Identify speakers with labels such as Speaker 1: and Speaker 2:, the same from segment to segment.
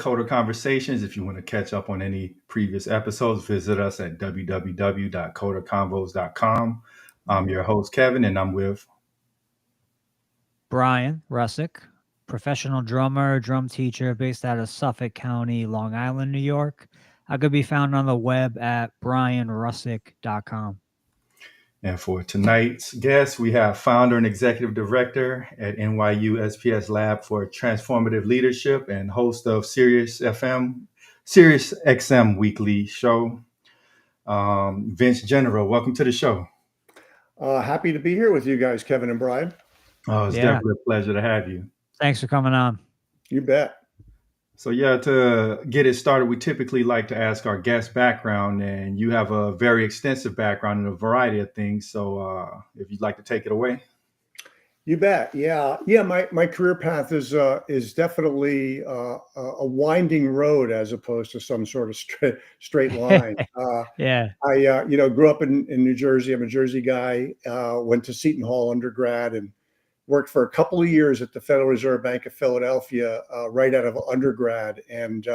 Speaker 1: Coder Conversations. If you want to catch up on any previous episodes, visit us at www.coderconvos.com. I'm your host, Kevin, and I'm with
Speaker 2: Brian Russick, professional drummer, drum teacher based out of Suffolk County, Long Island, New York. I could be found on the web at brianrussick.com.
Speaker 1: And for tonight's guest, we have founder and executive director at NYU SPS Lab for Transformative Leadership and host of Sirius XM weekly show, Vince Gennaro. Welcome to the show.
Speaker 3: Happy to be here with you guys, Kevin and Brian.
Speaker 1: Oh, it's definitely a pleasure to have you.
Speaker 2: Thanks for coming on.
Speaker 3: You bet.
Speaker 1: So to get it started, we typically like to ask our guest background, and you have a very extensive background in a variety of things. So if you'd like to take it away.
Speaker 3: You bet. Yeah. My career path is definitely a winding road as opposed to some sort of straight line.
Speaker 2: Yeah.
Speaker 3: I grew up in New Jersey. I'm a Jersey guy. Went to Seton Hall undergrad and worked for a couple of years at the Federal Reserve Bank of Philadelphia right out of undergrad. And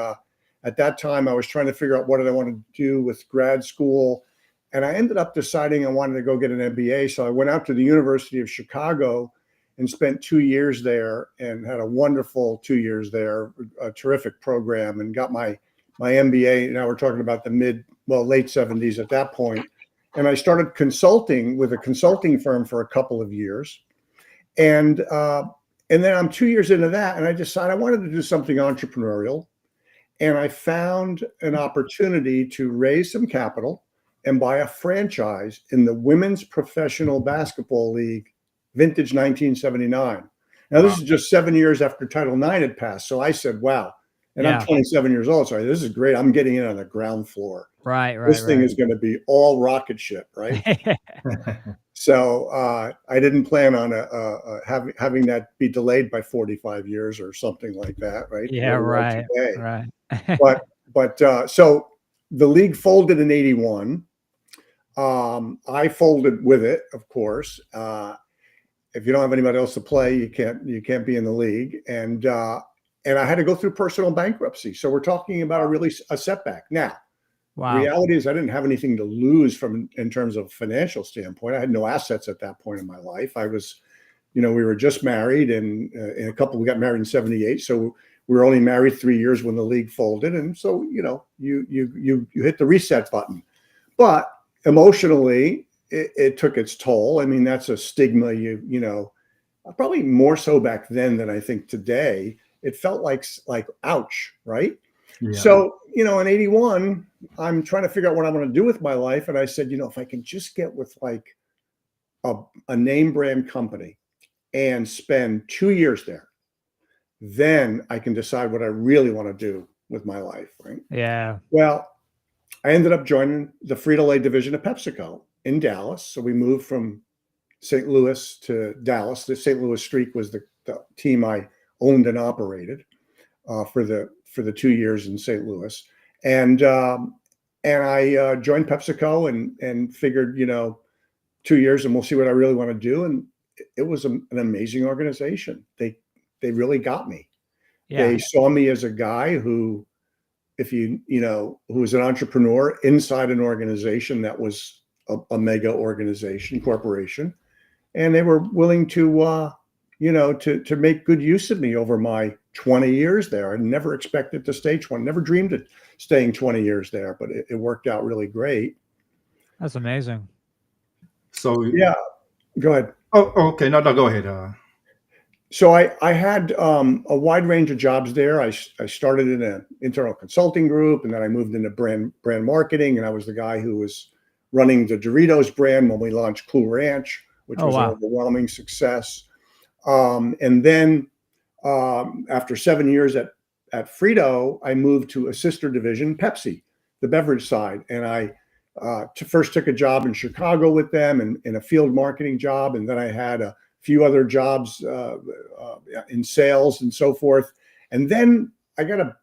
Speaker 3: at that time, I was trying to figure out what did I want to do with grad school. And I ended up deciding I wanted to go get an MBA. So I went out to the University of Chicago and spent 2 years there and had a wonderful 2 years there, a terrific program, and got my MBA. Now we're talking about the late 70s at that point. And I started consulting with a consulting firm for a couple of years. And then I'm 2 years into that, and I decided I wanted to do something entrepreneurial. And I found an opportunity to raise some capital and buy a franchise in the Women's Professional Basketball League, vintage 1979. Now, this is just 7 years after Title IX had passed. So I said, wow. And I'm 27 years old. So this is great. I'm getting in on the ground floor.
Speaker 2: Right.
Speaker 3: This thing is going to be all rocket ship, right? So I didn't plan on having that be delayed by 45 years or something like that, right?
Speaker 2: Yeah, right.
Speaker 3: But so the league folded in 81. I folded with it, of course. If you don't have anybody else to play, you can't be in the league. And I had to go through personal bankruptcy. So we're talking about a setback. Now, reality is I didn't have anything to lose in terms of financial standpoint. I had no assets at that point in my life. I was, we were just married, and we got married in 78. So we were only married 3 years when the league folded. And so, you hit the reset button. But emotionally, it took its toll. I mean, that's a stigma, probably more so back then than I think today. It felt like ouch, right? Yeah. So, in 81, I'm trying to figure out what I'm going to do with my life. And I said, if I can just get with like a name brand company and spend 2 years there, then I can decide what I really want to do with my life, right?
Speaker 2: Yeah.
Speaker 3: Well, I ended up joining the Frito-Lay division of PepsiCo in Dallas. So we moved from St. Louis to Dallas. The St. Louis Streak was the team I owned and operated for the 2 years in St. Louis. And I joined PepsiCo and figured, 2 years and we'll see what I really want to do. And it was an amazing organization. They really got me. Yeah. They saw me as a guy who, who was an entrepreneur inside an organization that was a mega organization, corporation. And they were willing to, to make good use of me over my 20 years there. I never expected to stay 20, never dreamed of staying 20 years there, but it worked out really great.
Speaker 2: That's amazing.
Speaker 1: So
Speaker 3: yeah, go ahead.
Speaker 1: Oh, okay. No, go ahead.
Speaker 3: So I had a wide range of jobs there. I started in an internal consulting group, and then I moved into brand marketing, and I was the guy who was running the Doritos brand when we launched Cool Ranch, which was an overwhelming success. And then after 7 years at Frito, I moved to a sister division, Pepsi, the beverage side. And I first took a job in Chicago with them and in a field marketing job. And then I had a few other jobs in sales and so forth. And then I got a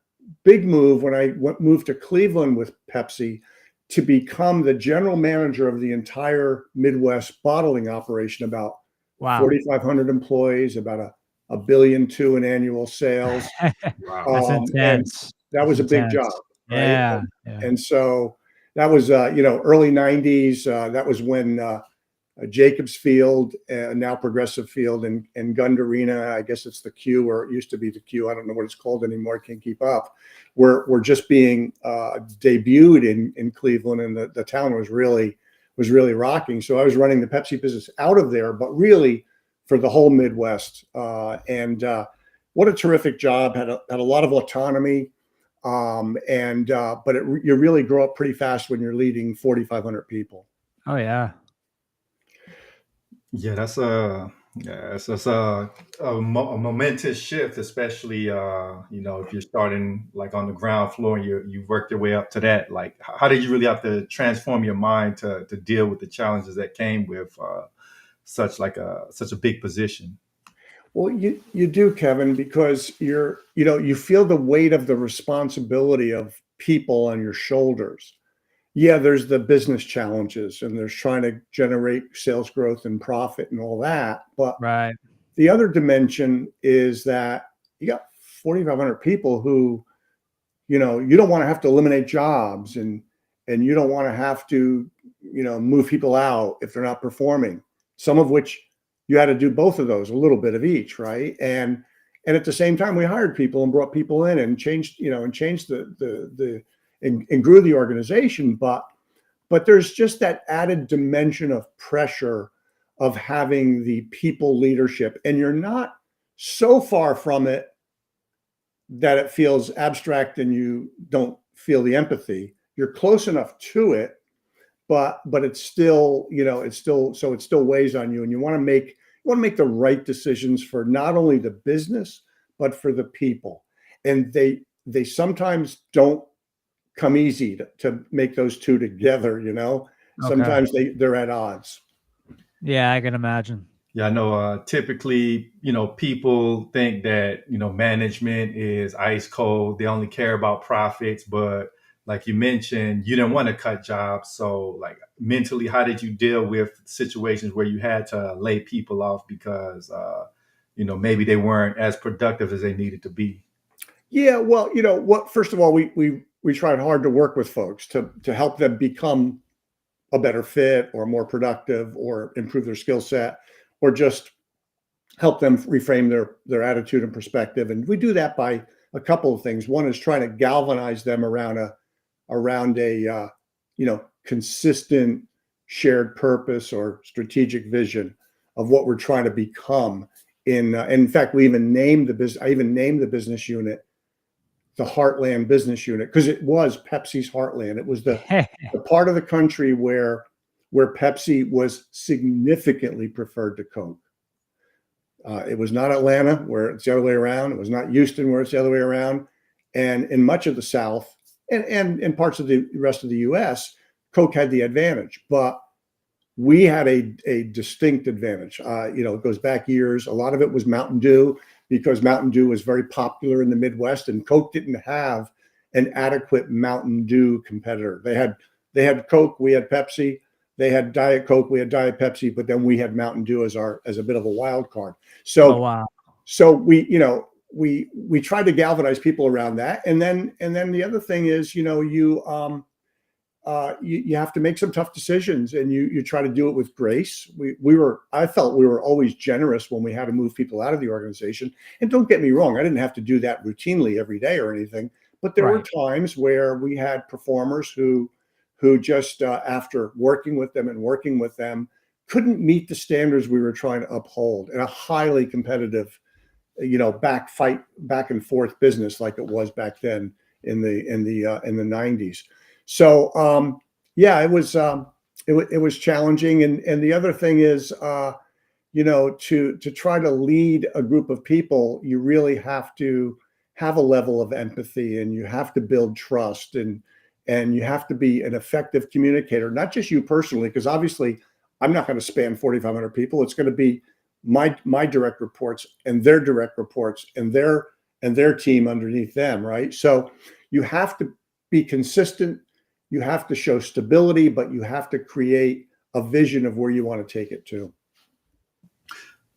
Speaker 3: big move when I moved to Cleveland with Pepsi to become the general manager of the entire Midwest bottling operation, about 4,500 employees, about $1.2 billion in annual sales.
Speaker 1: Wow.
Speaker 2: That's
Speaker 3: And
Speaker 2: intense.
Speaker 3: that was a big job, right?
Speaker 2: Yeah.
Speaker 3: And so that was, early 90s. That was when Jacobs Field, now Progressive Field, and Gund Arena, I guess it's the Q, or it used to be the Q. I don't know what it's called anymore. I can't keep up. We're just being debuted in Cleveland, and the town was really rocking. So I was running the Pepsi business out of there, but really for the whole Midwest. And what a terrific job! Had a lot of autonomy, but you really grow up pretty fast when you're leading 4,500 people.
Speaker 2: Oh yeah.
Speaker 1: Yeah, that's a momentous shift, especially if you're starting like on the ground floor and you've worked your way up to that. Like, how did you really have to transform your mind to deal with the challenges that came with such a big position?
Speaker 3: Well, you do, Kevin, because you feel the weight of the responsibility of people on your shoulders. Yeah, there's the business challenges, and there's trying to generate sales growth and profit and all that. But
Speaker 2: Right.
Speaker 3: the other dimension is that you got 4,500 people who, you don't want to have to eliminate jobs, and you don't want to have to, move people out if they're not performing. Some of which you had to do both of those, a little bit of each, right? And at the same time, we hired people and brought people in and changed and grew the organization. But there's just that added dimension of pressure of having the people leadership, and you're not so far from it that it feels abstract and you don't feel the empathy. You're close enough to it, but it still weighs on you, and you want to make the right decisions for not only the business but for the people. And they sometimes don't come easy to make those two together.
Speaker 2: Okay.
Speaker 3: Sometimes they're at odds.
Speaker 2: Yeah, I can imagine.
Speaker 1: Yeah, I know. Typically, people think that management is ice cold. They only care about profits. But like you mentioned, you didn't want to cut jobs. So, like mentally, how did you deal with situations where you had to lay people off because maybe they weren't as productive as they needed to be?
Speaker 3: Yeah, well, first of all, we tried hard to work with folks to help them become a better fit or more productive or improve their skill set, or just help them reframe their attitude and perspective. And we do that by a couple of things. One is trying to galvanize them around a consistent shared purpose or strategic vision of what we're trying to become. In fact, I even named the business unit the Heartland Business Unit, because it was Pepsi's heartland. It was the part of the country where Pepsi was significantly preferred to Coke. It was not Atlanta, where it's the other way around. It was not Houston, where it's the other way around. And in much of the South and in parts of the rest of the U.S., Coke had the advantage. But we had a distinct advantage. It goes back years. A lot of it was Mountain Dew, because Mountain Dew was very popular in the Midwest, and Coke didn't have an adequate Mountain Dew competitor. They had Coke, we had Pepsi. They had Diet Coke, we had Diet Pepsi, but then we had Mountain Dew as a bit of a wild card. So,
Speaker 2: Oh wow.
Speaker 3: so we tried to galvanize people around that, and then the other thing is, you have to make some tough decisions, and you try to do it with grace. I felt we were always generous when we had to move people out of the organization. And don't get me wrong, I didn't have to do that routinely every day or anything, but there were times where we had performers who just after working with them couldn't meet the standards we were trying to uphold in a highly competitive, back and forth business like it was back then in the 90s. So it was challenging, and the other thing is, to try to lead a group of people, you really have to have a level of empathy, and you have to build trust, and you have to be an effective communicator, not just you personally, because obviously I'm not going to span 4,500 people. It's going to be my direct reports and their direct reports and their team underneath them, right? So you have to be consistent. You have to show stability, but you have to create a vision of where you want to take it to.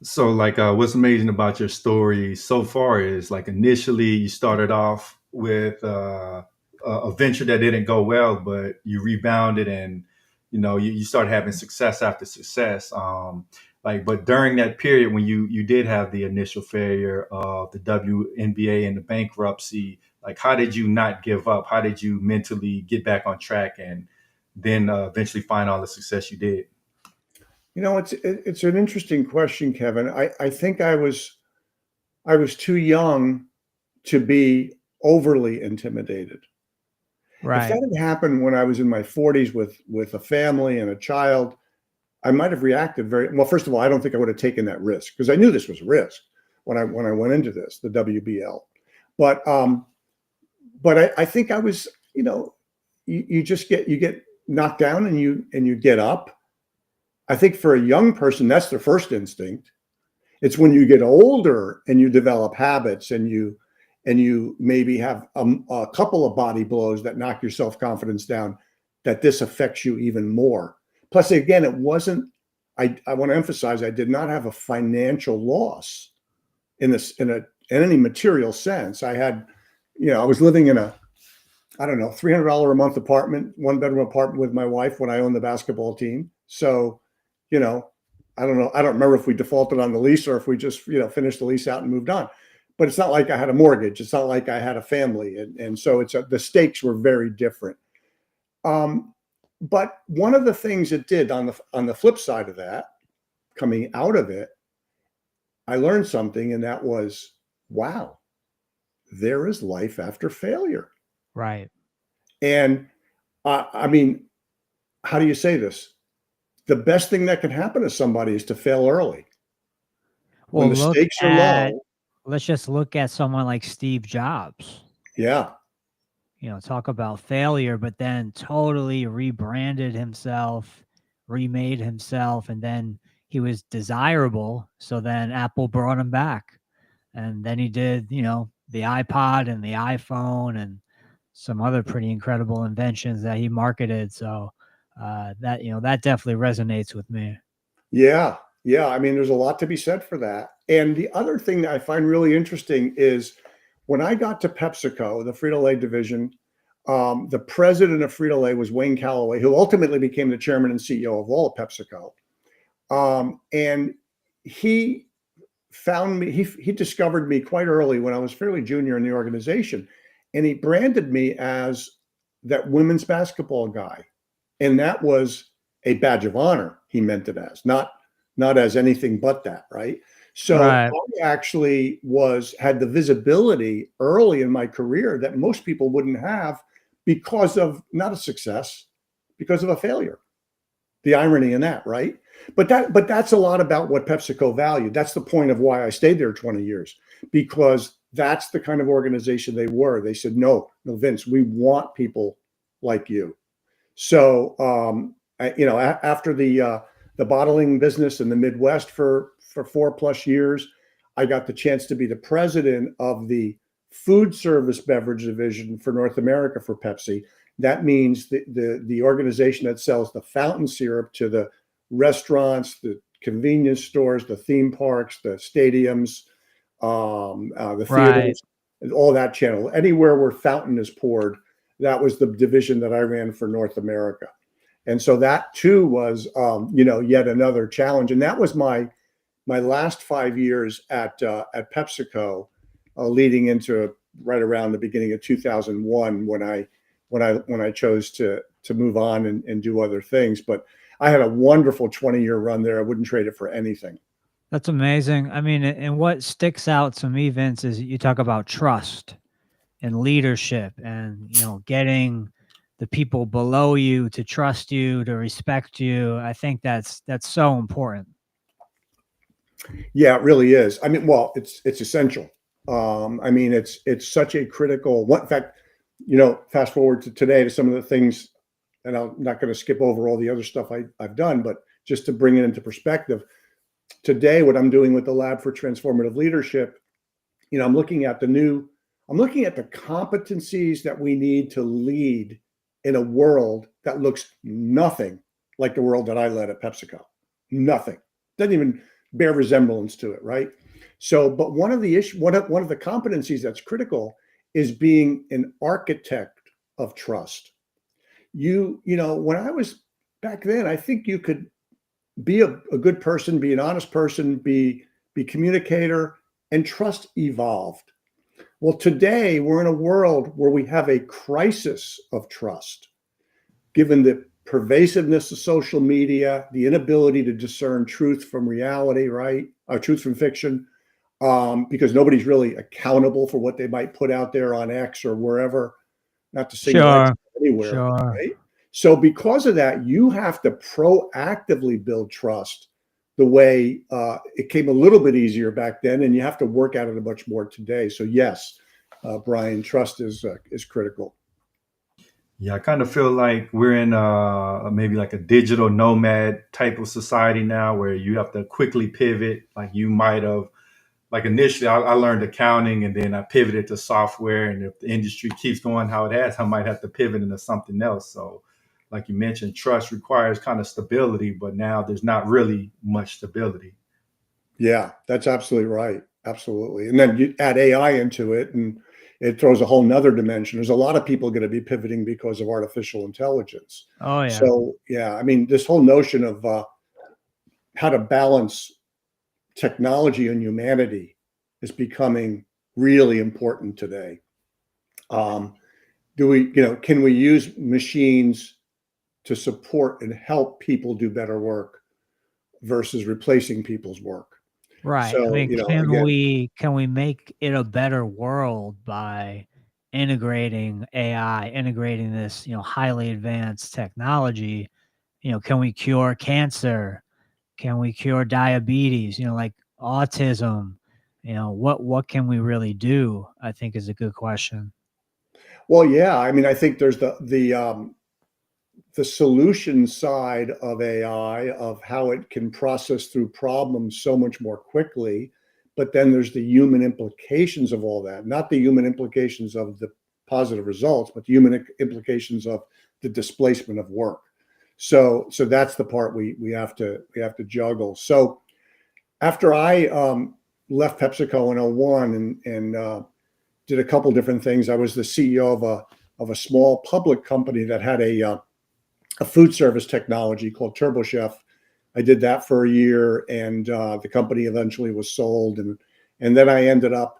Speaker 1: So, like, what's amazing about your story so far is, like, initially you started off with a venture that didn't go well, but you rebounded and you started having success after success. But during that period when you did have the initial failure of the WNBA and the bankruptcy, like, how did you not give up? How did you mentally get back on track and then eventually find all the success you did?
Speaker 3: It's an interesting question, Kevin. I think I was too young to be overly intimidated. If that
Speaker 2: Right.
Speaker 3: had happened when I was in my 40s with a family and a child, I might have reacted very well. First of all, I don't think I would have taken that risk because I knew this was a risk when I went into this, the WBL. But I think I was, you just get knocked down and you get up. I think for a young person, that's their first instinct. It's when you get older and you develop habits and you maybe have a couple of body blows that knock your self-confidence down, that this affects you even more. Plus, again, it wasn't, I want to emphasize, I did not have a financial loss in any material sense. I had, I was living in a, I don't know, $300 a month apartment, 1-bedroom apartment with my wife when I owned the basketball team. So, I don't know. I don't remember if we defaulted on the lease or if we just, finished the lease out and moved on. But it's not like I had a mortgage. It's not like I had a family. And so the stakes were very different. But one of the things it did on the flip side of that, coming out of it, I learned something, and that was, wow, there is life after failure.
Speaker 2: Right.
Speaker 3: And I mean, how do you say this? The best thing that can happen to somebody is to fail early. When
Speaker 2: Well,
Speaker 3: the stakes are low.
Speaker 2: let's just look at someone like Steve Jobs.
Speaker 3: Yeah.
Speaker 2: Talk about failure, but then totally rebranded himself, remade himself, and then he was desirable. So then Apple brought him back. And then he did, the iPod and the iPhone and some other pretty incredible inventions that he marketed. So that definitely resonates with me.
Speaker 3: Yeah. Yeah. I mean, there's a lot to be said for that. And the other thing that I find really interesting is when I got to PepsiCo, the Frito-Lay division, the president of Frito-Lay was Wayne Calloway, who ultimately became the chairman and CEO of all of PepsiCo. And he found me, he discovered me quite early when I was fairly junior in the organization. And he branded me as that women's basketball guy. And that was a badge of honor. He meant it as not as anything but that. Right. So
Speaker 2: Right.
Speaker 3: I actually had the visibility early in my career that most people wouldn't have because of not a success, because of a failure. The irony in that, right? But that's a lot about what PepsiCo valued. That's the point of why I stayed there 20 years, because that's the kind of organization they were. They said, no, Vince, we want people like you. So, after the bottling business in the Midwest for 4+ years, I got the chance to be the president of the food service beverage division for North America for Pepsi. That means the organization that sells the fountain syrup to the restaurants, the convenience stores, the theme parks, the stadiums, the theaters, and all that channel. Anywhere where fountain is poured, that was the division that I ran for North America. And so that too was, yet another challenge. And that was my last 5 years at PepsiCo, leading into right around the beginning of 2001 when I chose to move on and do other things. But I had a wonderful 20-year run there. I wouldn't trade it for anything.
Speaker 2: That's amazing. I mean, and what sticks out to me, Vince, is you talk about trust and leadership and, getting the people below you to trust you, to respect you. I think that's so important.
Speaker 3: Yeah, it really is. I mean, well, it's essential. I mean, it's such a critical one. In fact, fast forward to today to some of the things, and I'm not going to skip over all the other stuff I've done, but just to bring it into perspective, today, what I'm doing with the Lab for Transformative Leadership, I'm looking at the competencies that we need to lead in a world that looks nothing like the world that I led at PepsiCo. Nothing. bear resemblance to it, right? So, but one of the competencies that's critical is being an architect of trust. When I was back then, I think you could be a good person, be an honest person, be communicator, and trust evolved. Well, today we're in a world where we have a crisis of trust, given the pervasiveness of social media, the inability to discern truth from reality, right? Truth from fiction, because nobody's really accountable for what they might put out there on X or wherever, not to single X anywhere,
Speaker 2: Sure.
Speaker 3: right? So because of that, you have to proactively build trust the way it came a little bit easier back then, and you have to work at it much more today. So yes, Brian, trust is critical.
Speaker 1: Yeah, I kind of feel like we're in maybe like a digital nomad type of society now where you have to quickly pivot. Like you might have, like initially I learned accounting and then I pivoted to software. And if the industry keeps going how it has, I might have to pivot into something else. So like you mentioned, trust requires kind of stability, but now there's not really much stability.
Speaker 3: Yeah, that's absolutely right. Absolutely. And then you add AI into it and it throws a whole nother dimension. There's a lot of people going to be pivoting because of artificial intelligence.
Speaker 2: Oh yeah.
Speaker 3: So yeah, I mean, this whole notion of how to balance technology and humanity is becoming really important today. Can we use machines to support and help people do better work versus replacing people's work?
Speaker 2: Right.
Speaker 3: So,
Speaker 2: I mean,
Speaker 3: again,
Speaker 2: can we make it a better world by integrating AI, integrating this, highly advanced technology? Can we cure cancer? Can we cure diabetes? Like autism? What can we really do? I think is a good question.
Speaker 3: well, yeah, I mean, I think there's the solution side of AI, of how it can process through problems so much more quickly. But then there's the human implications of all that, not the human implications of the positive results, but the human implications of the displacement of work. So that's the part we have to juggle. So after I left PepsiCo in 01 and did a couple different things, I was the CEO of a small public company that had a food service technology called TurboChef. I did that for a year, and the company eventually was sold. And then I ended up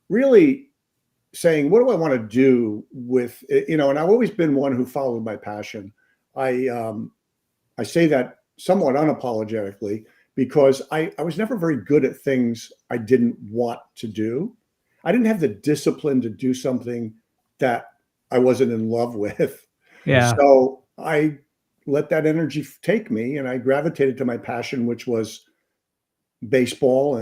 Speaker 3: really saying, what do I want to do with it? And I've always been one who followed my passion. I say that somewhat unapologetically because I was never very good at things I didn't want to do. I didn't have the discipline to do something that I wasn't in love with.
Speaker 2: Yeah.
Speaker 3: So I let that energy take me, and I gravitated to my passion, which was baseball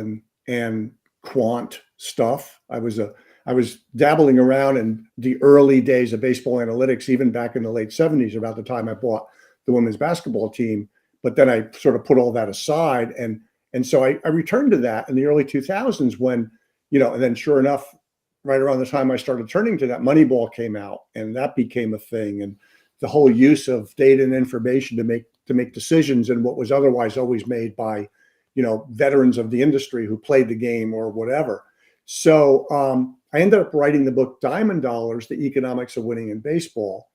Speaker 3: and quant stuff. I was dabbling around in the early days of baseball analytics, even back in the late 70s, about the time I bought the women's basketball team. But then I sort of put all that aside, and so I returned to that in the early 2000s when, and then sure enough, right around the time I started turning to that, Moneyball came out, and that became a thing. And the whole use of data and information to make decisions in what was otherwise always made by, veterans of the industry who played the game or whatever. So I ended up writing the book Diamond Dollars: The Economics of Winning in Baseball,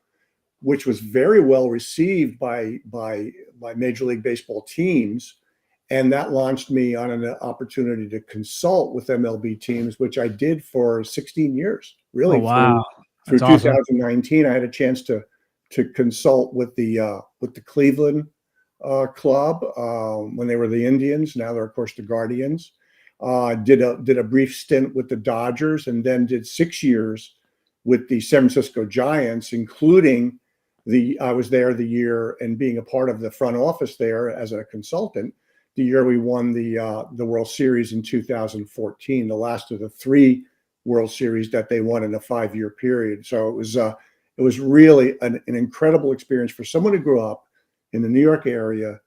Speaker 3: which was very well received by Major League Baseball teams. And that launched me on an opportunity to consult with MLB teams, which I did for 16 years, really.
Speaker 2: Oh, wow.
Speaker 3: Through
Speaker 2: That's
Speaker 3: 2019, I had a chance to consult with the Cleveland club when they were the Indians. Now they're, of course, the Guardians. Did a brief stint with the Dodgers, and then did 6 years with the San Francisco Giants, including I was there the year and being a part of the front office there as a consultant. The year we won the World Series in 2014, the last of the 3 World Series that they won in a 5-year period. So it was really an incredible experience for someone who grew up in the New York area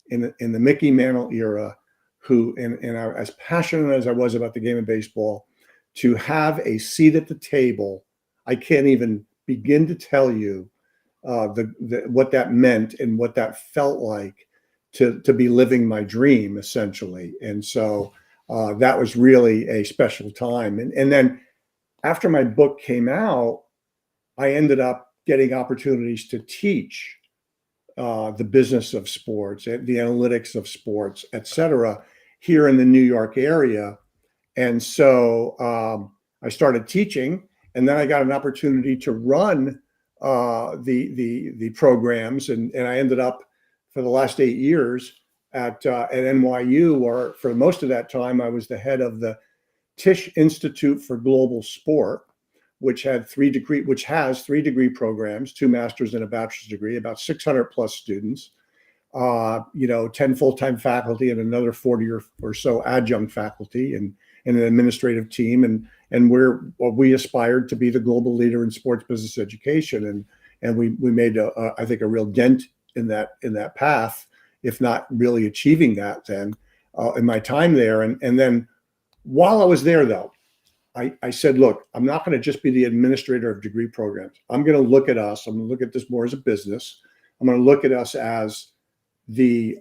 Speaker 3: in the Mickey Mantle era, who and I, as passionate as I was about the game of baseball, to have a seat at the table. I can't even begin to tell you what that meant and what that felt like, to be living my dream, essentially. And so that was really a special time. And then after my book came out, I ended up getting opportunities to teach the business of sports, the analytics of sports, et cetera, here in the New York area. And so I started teaching, and then I got an opportunity to run the programs, and I ended up for the last 8 years at NYU, or for most of that time, I was the head of the Tisch Institute for Global Sport, which has 3 degree programs, 2 master's and a bachelor's degree, about 600 plus students, 10 full-time faculty and another 40 or so adjunct faculty, and an administrative team. And we aspired to be the global leader in sports business education. And we made I think a real dent in that path, if not really achieving that then in my time there. And then while I was there, though, I said, look, I'm not going to just be the administrator of degree programs. I'm going to look at us. I'm going to look at this more as a business. I'm going to look at us as the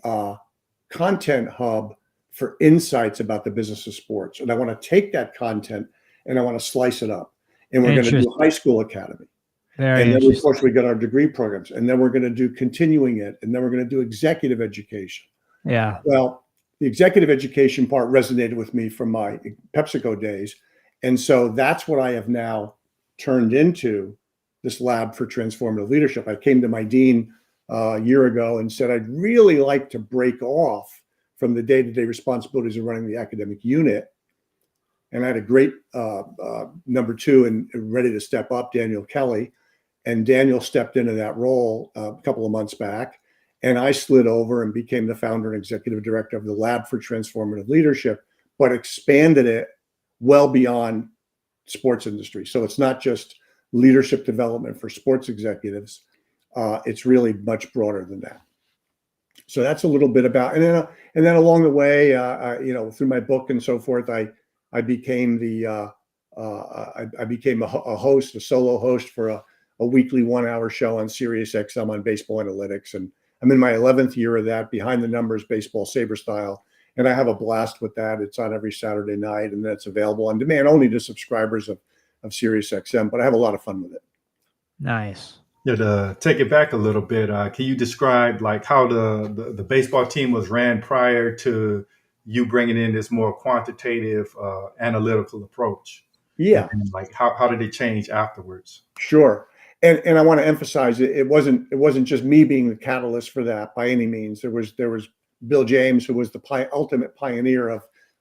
Speaker 3: content hub for insights about the business of sports. And I want to take that content and I want to slice it up. And we're going to do a high school academy. And then, of course, we got our degree programs. And then we're going to do continuing it. And then we're going to do executive education.
Speaker 2: Yeah.
Speaker 3: Well, the executive education part resonated with me from my PepsiCo days. And so that's what I have now turned into, this lab for transformative leadership. I came to my dean a year ago and said, I'd really like to break off from the day-to-day responsibilities of running the academic unit. And I had a great number 2 and ready to step up, Daniel Kelly. And Daniel stepped into that role a couple of months back. And I slid over and became the founder and executive director of the Lab for Transformative Leadership, but expanded it well beyond sports industry. So it's not just leadership development for sports executives. It's really much broader than that. So that's a little bit about, and then along the way, through my book and so forth, I became a host, a solo host for a weekly 1-hour show on Sirius XM on baseball analytics. And I'm in my 11th year of that, behind the numbers baseball saber style. And I have a blast with that. It's on every Saturday night, and that's available on demand only to subscribers of Sirius XM, but I have a lot of fun with it.
Speaker 2: Nice.
Speaker 1: Yeah, to take it back a little bit, can you describe like how the baseball team was ran prior to you bringing in this more quantitative, analytical approach?
Speaker 3: Yeah.
Speaker 1: And like how did it change afterwards?
Speaker 3: Sure. And I want to emphasize it wasn't just me being the catalyst for that by any means. There was Bill James, who was the ultimate pioneer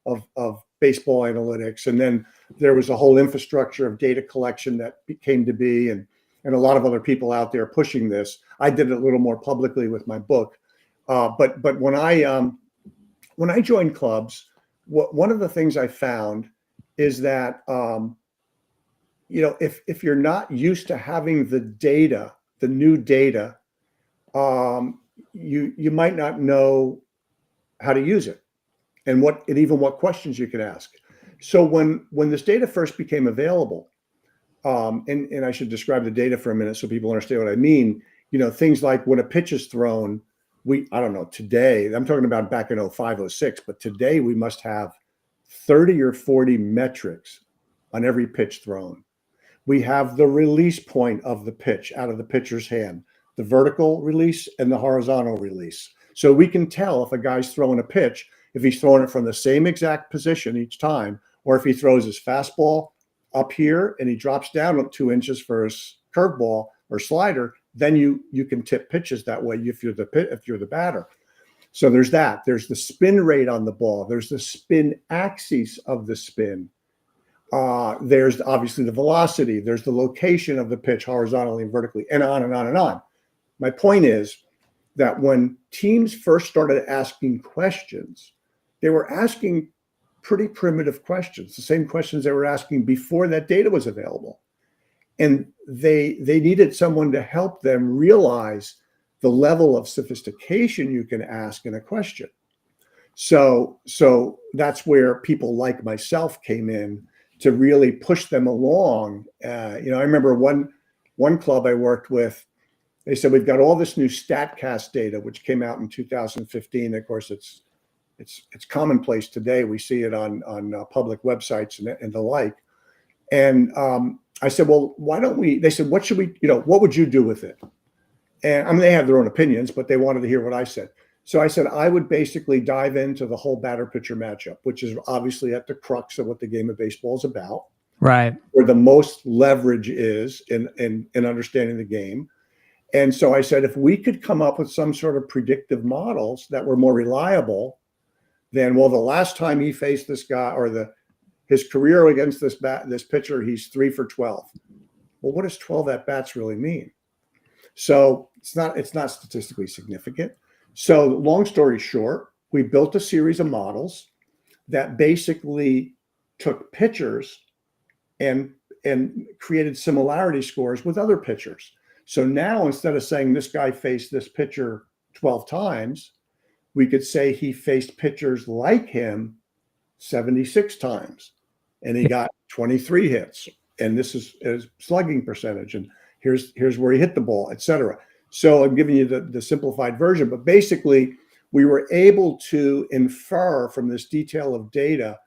Speaker 3: of baseball analytics, and then there was a whole infrastructure of data collection that came to be, and a lot of other people out there pushing this. I did it a little more publicly with my book, but when I joined clubs, one of the things I found is that if you're not used to having the data, the new data, you might not know how to use it, and even what questions you can ask. So when this data first became available, and I should describe the data for a minute so people understand what I mean. Things like when a pitch is thrown, I don't know, today, I'm talking about back in 05, 06, but today we must have 30 or 40 metrics on every pitch thrown. We have the release point of the pitch out of the pitcher's hand, the vertical release and the horizontal release. So we can tell if a guy's throwing a pitch, if he's throwing it from the same exact position each time, or if he throws his fastball up here and he drops down 2 inches for his curveball or slider, then you can tip pitches that way if you're the batter. So there's that. There's the spin rate on the ball. There's the spin axis of the spin. There's obviously the velocity. There's the location of the pitch horizontally and vertically, and on and on and on. My point is that when teams first started asking questions, they were asking pretty primitive questions, the same questions they were asking before that data was available. And they needed someone to help them realize the level of sophistication you can ask in a question. So that's where people like myself came in to really push them along. I remember one club I worked with, They said, we've got all this new StatCast data, which came out in 2015. Of course, it's commonplace today. We see it on public websites and the like. And I said, well, why don't we? They said, what should we? What would you do with it? And I mean, they have their own opinions, but they wanted to hear what I said. So I said, I would basically dive into the whole batter-pitcher matchup, which is obviously at the crux of what the game of baseball is about.
Speaker 2: Right.
Speaker 3: Where the most leverage is in understanding the game. And so I said, if we could come up with some sort of predictive models that were more reliable than, well, the last time he faced this guy or his career against this pitcher, he's 3 for 12. Well, what does 12 at-bats really mean? So it's not statistically significant. So long story short, we built a series of models that basically took pitchers and created similarity scores with other pitchers. So now instead of saying this guy faced this pitcher 12 times, we could say he faced pitchers like him 76 times and he got 23 hits. And this is his slugging percentage. And here's where he hit the ball, et cetera. So I'm giving you the simplified version, but basically we were able to infer from this detail of data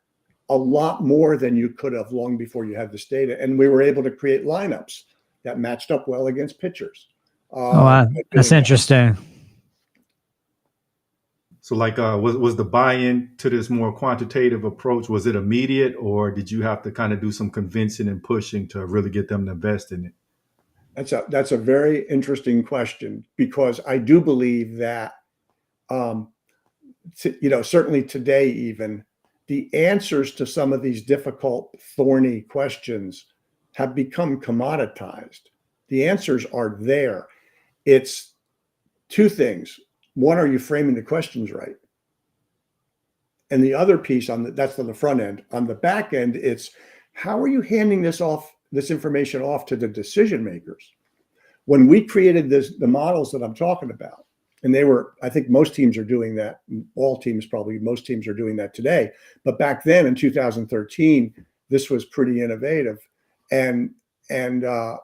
Speaker 3: a lot more than you could have long before you had this data. And we were able to create lineups that matched up well against pitchers.
Speaker 2: Wow. That's interesting.
Speaker 1: So like, was the buy-in to this more quantitative approach, was it immediate, or did you have to kind of do some convincing and pushing to really get them to invest in it?
Speaker 3: That's a very interesting question, because I do believe that, certainly today, even the answers to some of these difficult, thorny questions have become commoditized. The answers are there. It's two things. One, are you framing the questions right? And the other piece that's on the front end. On the back end, it's how are you handing this information off to the decision makers? When we created the models that I'm talking about, and I think most teams are doing that. Most teams are doing that today. But back then in 2013, this was pretty innovative. And the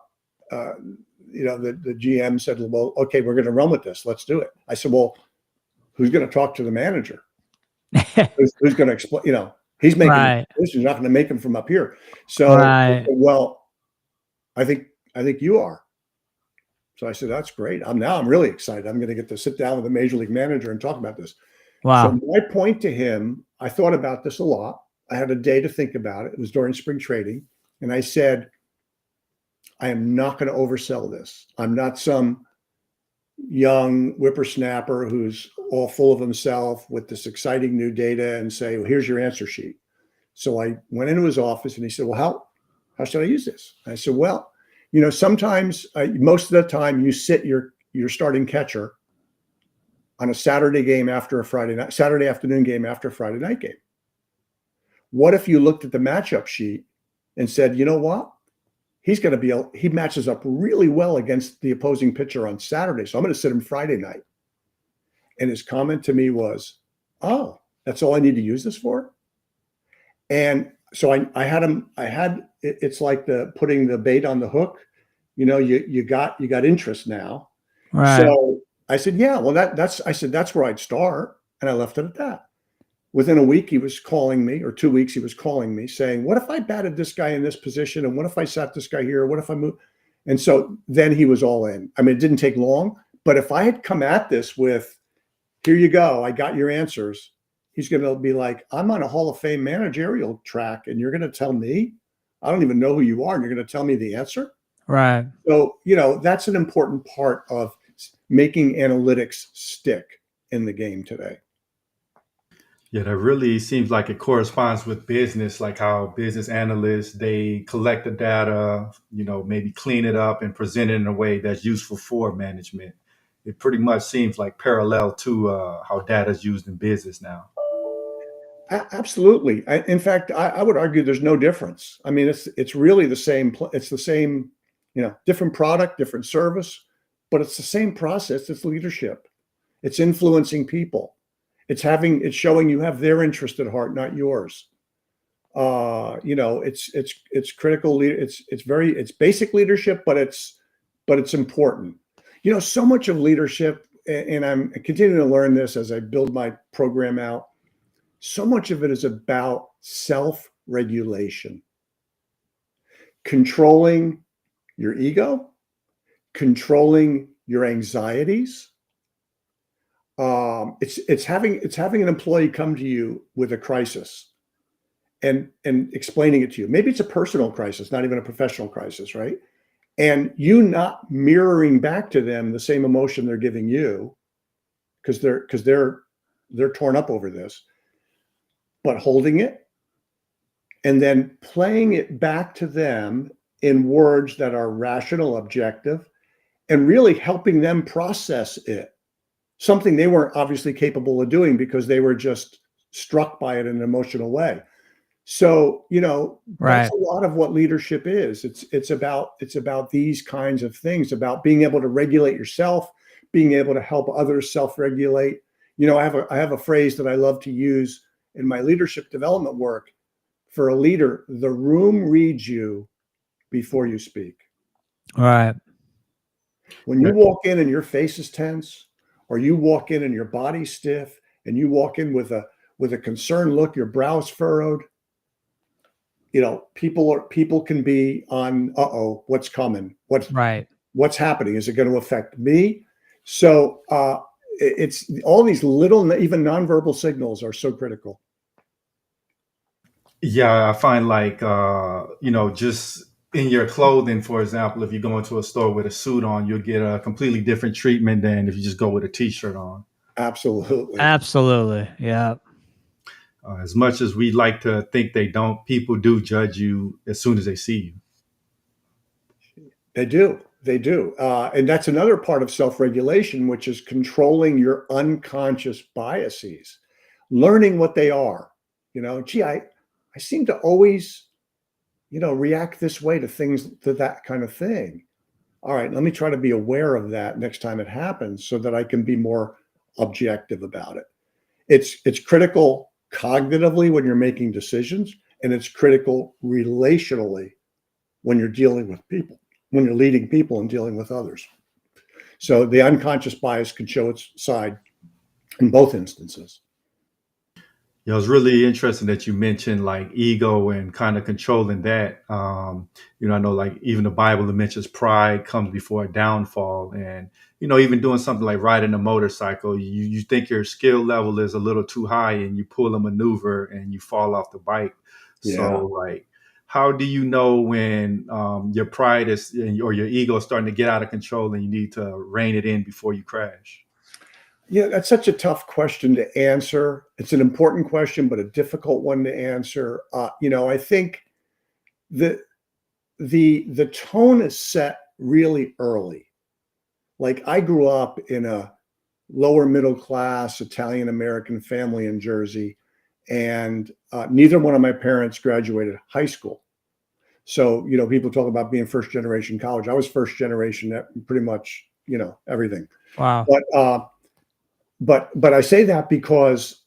Speaker 3: GM said, well, okay, we're going to run with this. Let's do it. I said, well, who's going to talk to the manager? who's going to explain, he's making the decisions, not going to make them from up here. So, well, I think you are. So I said, that's great. I'm really excited. I'm going to get to sit down with a major league manager and talk about this.
Speaker 2: Wow.
Speaker 3: So my point to him, I thought about this a lot. I had a day to think about it. It was during spring training. And I said, I am not going to oversell this. I'm not some young whippersnapper who's all full of himself with this exciting new data and say, well, here's your answer sheet. So I went into his office and he said, well, how should I use this? I said, well, sometimes, most of the time, you sit your starting catcher on a Saturday afternoon game after a Friday night game. What if you looked at the matchup sheet and said, you know what? He matches up really well against the opposing pitcher on Saturday, so I'm going to sit him Friday night. And his comment to me was, oh, that's all I need to use this for? And so I had it's like putting the bait on the hook. You got interest now.
Speaker 2: Right.
Speaker 3: So I said, yeah, well, that's where I'd start. And I left it at that. Within a week, he was calling me, or 2 weeks, he was calling me saying, what if I batted this guy in this position? And what if I sat this guy here? What if I moved? And so then he was all in. I mean, it didn't take long, but if I had come at this with, here you go, I got your answers, he's going to be like, I'm on a Hall of Fame managerial track, and you're going to tell me, I don't even know who you are, and you're going to tell me the answer?
Speaker 2: Right.
Speaker 3: So, that's an important part of making analytics stick in the game today.
Speaker 1: Yeah, that really seems like it corresponds with business, like how business analysts, they collect the data, maybe clean it up and present it in a way that's useful for management. It pretty much seems like parallel to how data is used in business now.
Speaker 3: Absolutely. In fact, I would argue there's no difference. I mean, it's really the same. It's the same, different product, different service, but it's the same process. It's leadership. It's influencing people. It's showing you have their interest at heart, not yours. It's critical. It's basic leadership, but it's important. So much of leadership, and I'm continuing to learn this as I build my program out, so much of it is about self-regulation, controlling your ego, controlling your anxieties. It's having an employee come to you with a crisis and explaining it to you. Maybe it's a personal crisis, not even a professional crisis, right? And you not mirroring back to them the same emotion they're giving you because they're torn up over this, but holding it and then playing it back to them in words that are rational, objective, and really helping them process it. Something they weren't obviously capable of doing because they were just struck by it in an emotional way. So,
Speaker 2: Right.
Speaker 3: that's a lot of what leadership is. It's about these kinds of things, about being able to regulate yourself, being able to help others self-regulate. I have a phrase that I love to use in my leadership development work. For a leader, the room reads you before you speak.
Speaker 2: Right.
Speaker 3: When you walk in and your face is tense, or you walk in and your body's stiff, and you walk in with a concerned look, your brow's furrowed, people can be on, what's coming? What's happening? Is it going to affect me? So it's all these little, even nonverbal signals are so critical.
Speaker 1: Yeah, I find like just in your clothing, for example, if you go into a store with a suit on, you'll get a completely different treatment than if you just go with a t-shirt on.
Speaker 3: Absolutely.
Speaker 2: Yeah.
Speaker 1: As much as we like to think they don't, people do judge you as soon as they see you.
Speaker 3: They do. And that's another part of self-regulation, which is controlling your unconscious biases, learning what they are. I seem to always, react this way to things, to that kind of thing. All right, let me try to be aware of that next time it happens so that I can be more objective about it. It's critical cognitively when you're making decisions, and it's critical relationally when you're dealing with people, when you're leading people and dealing with others. So the unconscious bias can show its side in both instances.
Speaker 1: It was really interesting that you mentioned like ego and kind of controlling that. I know like even the Bible mentions pride comes before a downfall. And, even doing something like riding a motorcycle, you think your skill level is a little too high and you pull a maneuver and you fall off the bike.
Speaker 3: Yeah.
Speaker 1: So like, how do you know when your pride is or your ego is starting to get out of control and you need to rein it in before you crash?
Speaker 3: Yeah, that's such a tough question to answer. It's an important question, but a difficult one to answer. I think the tone is set really early. Like I grew up in a lower middle class Italian American family in Jersey, and neither one of my parents graduated high school. So, people talk about being first generation college. I was first generation at pretty much, everything.
Speaker 2: Wow.
Speaker 3: But I say that because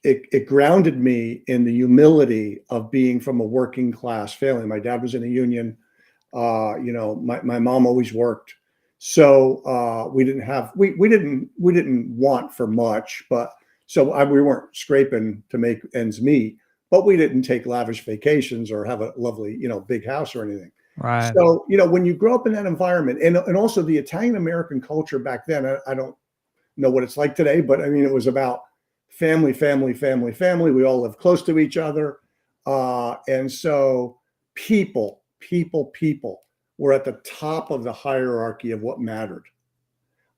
Speaker 3: it grounded me in the humility of being from a working class family. My dad was in a union. My mom always worked. So we didn't want for much, but we weren't scraping to make ends meet, but we didn't take lavish vacations or have a lovely, big house or anything.
Speaker 2: Right.
Speaker 3: So, when you grow up in that environment and also the Italian American culture back then, I don't know what it's like today, but I mean, it was about family. We all live close to each other. And so people were at the top of the hierarchy of what mattered.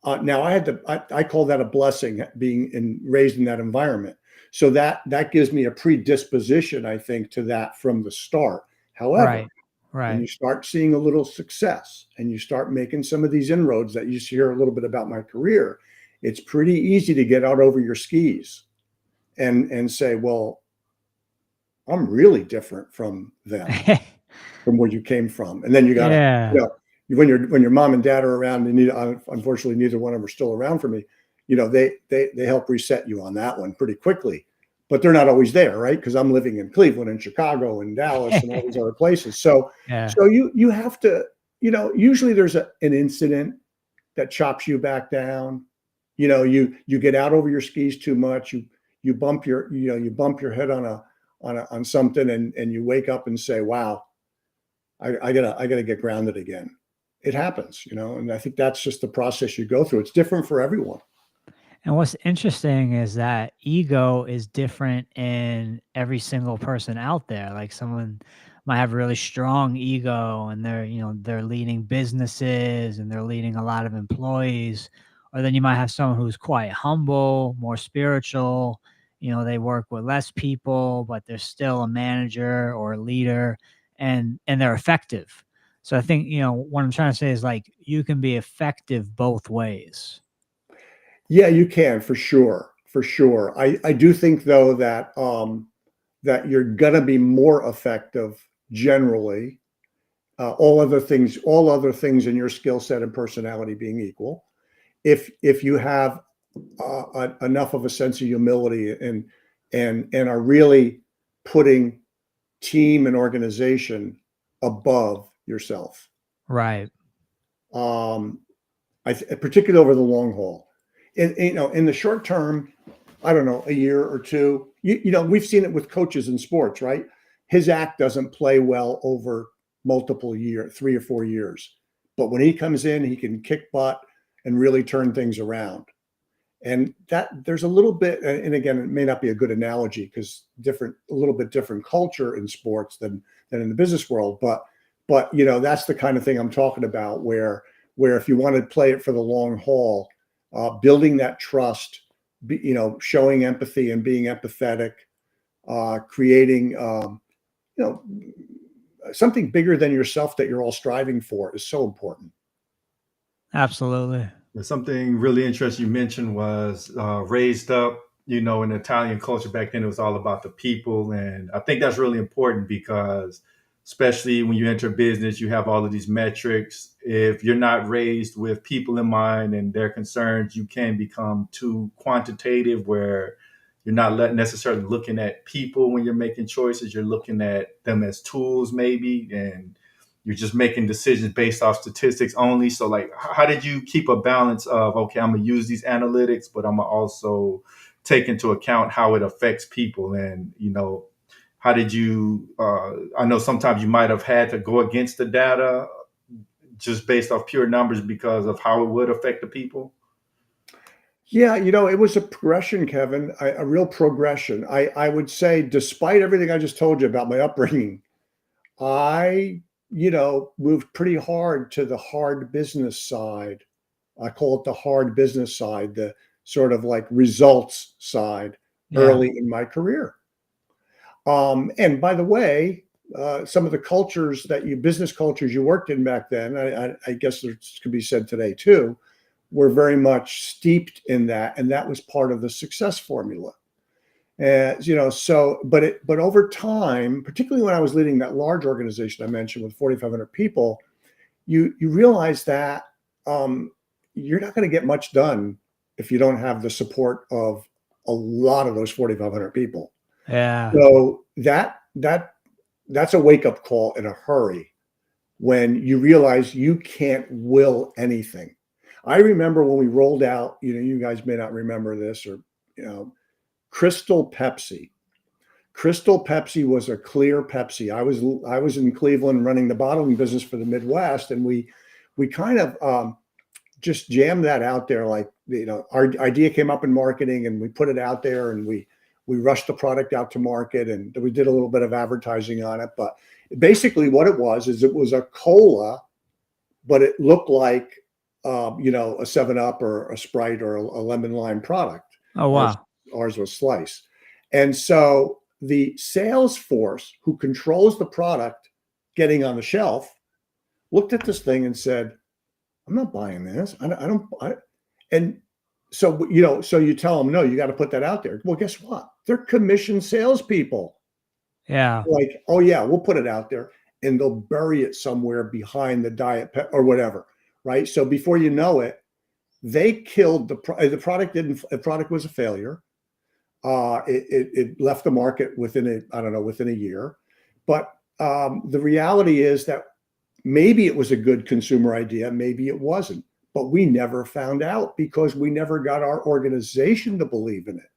Speaker 3: Now I call that a blessing, being raised in that environment. So that gives me a predisposition, I think, to that from the start. However, when you start seeing a little success and you start making some of these inroads that you hear a little bit about my career, it's pretty easy to get out over your skis and say, well, I'm really different from them, from where you came from. And then you got to, when your mom and dad are around, and unfortunately, neither one of them are still around for me, they help reset you on that one pretty quickly, but they're not always there, right? Because I'm living in Cleveland and Chicago and Dallas and all these other places. So you have to, usually there's an incident that chops you back down. You get out over your skis too much. You bump your head on something, and you wake up and say, wow, I gotta get grounded again. It happens, and I think that's just the process you go through. It's different for everyone.
Speaker 2: And what's interesting is that ego is different in every single person out there. Like someone might have a really strong ego and they're leading businesses and they're leading a lot of employees. Or then you might have someone who's quite humble, more spiritual. They work with less people, but they're still a manager or a leader, and they're effective. So I think, what I'm trying to say is like you can be effective both ways.
Speaker 3: Yeah, you can, for sure. For sure. I do think though that that you're gonna be more effective generally, all other things in your skill set and personality being equal, if you have enough of a sense of humility and are really putting team and organization above yourself.
Speaker 2: Right.
Speaker 3: Particularly over the long haul. In the short term, I don't know, a year or two, we've seen it with coaches in sports, right? His act doesn't play well over multiple years, 3 or 4 years. But when he comes in, he can kick butt and really turn things around. And that there's a little bit, and again, it may not be a good analogy because a little bit different culture in sports than in the business world. But that's the kind of thing I'm talking about where if you want to play it for the long haul, building that trust, showing empathy and being empathetic, creating, something bigger than yourself that you're all striving for is so important.
Speaker 2: Absolutely.
Speaker 1: Something really interesting you mentioned was raised up, in Italian culture back then, it was all about the people. And I think that's really important because especially when you enter business, you have all of these metrics. If you're not raised with people in mind and their concerns, you can become too quantitative where you're not necessarily looking at people when you're making choices. You're looking at them as tools maybe, and you're just making decisions based off statistics only. So like, how did you keep a balance of, okay, I'm gonna use these analytics, but I'm gonna also take into account how it affects people? And, how did you, I know sometimes you might have had to go against the data just based off pure numbers because of how it would affect the people.
Speaker 3: Yeah, it was a progression, Kevin, a real progression. I would say, despite everything I just told you about my upbringing, I moved pretty hard to the hard business side. I call it the hard business side, the sort of like results side early in my career. And by the way, some of the business cultures you worked in back then, I guess this could be said today too, were very much steeped in that. And that was part of the success formula. But over time, particularly when I was leading that large organization I mentioned with 4,500 people, you realize that you're not going to get much done if you don't have the support of a lot of those 4,500 people.
Speaker 2: Yeah.
Speaker 3: So that's a wake-up call in a hurry when you realize you can't will anything. I remember when we rolled out, you guys may not remember this, or Crystal Pepsi. Crystal Pepsi was a clear Pepsi. I was in Cleveland running the bottling business for the Midwest, and we kind of just jammed that out there. Like, our idea came up in marketing, and we put it out there, and we rushed the product out to market, and we did a little bit of advertising on it. But basically, what it was a cola, but it looked like a 7-Up or a Sprite or a lemon lime product.
Speaker 2: Oh wow.
Speaker 3: Ours was Slice. And so the sales force who controls the product getting on the shelf looked at this thing and said, I'm not buying this. And so you tell them, no, you got to put that out there. Well, guess what? They're commissioned salespeople.
Speaker 2: Yeah.
Speaker 3: Like, oh yeah, we'll put it out there, and they'll bury it somewhere behind the Diet or whatever. Right. So before you know it, they killed the product. The product was a failure. It left the market within a year. But the reality is that maybe it was a good consumer idea, maybe it wasn't. but we never found out because we never got our organization to believe in it.